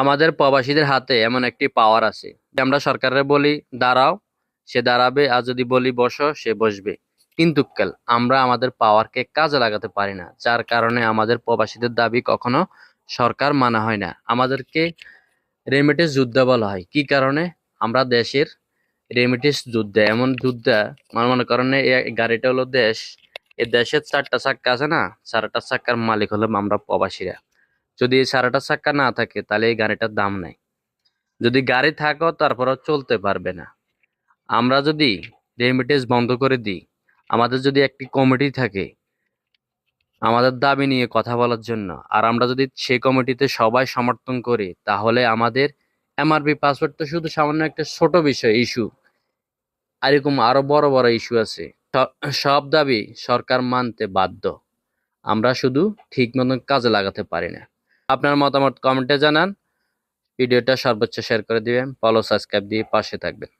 আমাদের প্রবাসীদের হাতে এমন একটি পাওয়ার আছে যে আমরা সরকারের বলি দাঁড়াও, সে দাঁড়াবে, আর যদি বলি বসো, সে বসবে। কিন্তু আমরা আমাদের পাওয়ারকে কাজে লাগাতে পারি না, যার কারণে আমাদের প্রবাসীদের দাবি কখনো সরকার মানা হয় না। আমাদেরকে রেমিটেন্স যোদ্ধা বলা হয় কি কারণে? আমরা দেশের রেমিটেন্স যোদ্ধা, এমন যোদ্ধা। মনে করেন এই গাড়িটা হলো দেশ, এই দেশের চারটা চাক্কা আছে না, চারটা চাক্কার মালিক হলো আমরা প্রবাসীরা। যদি এই চারটা চাক্কা না থাকে তাহলে এই গাড়িটার দাম নাই। যদি গাড়ি থাকো তারপরও চলতে পারবে না। আমরা যদি রেমিটেন্স বন্ধ করে দিই, আমাদের যদি একটি কমিটি থাকে আমাদের দাবি নিয়ে কথা বলার জন্য, আর আমরা যদি সেই কমিটিতে সবাই সমর্থন করি, তাহলে আমাদের এমআরপি পাসওয়ার্ড তো শুধু সামান্য একটা ছোট বিষয়, ইস্যু। আর এরকম আরো বড় বড় ইস্যু আছে। সব দাবি সরকার মানতে বাধ্য, আমরা শুধু ঠিক মতন কাজে লাগাতে পারি না। আপনার মতামত কমেন্টে জানান। ভিডিওটা সর্বোচ্চ শেয়ার করে দিবেন, ফলো সাবস্ক্রাইব দিয়ে পাশে থাকবেন।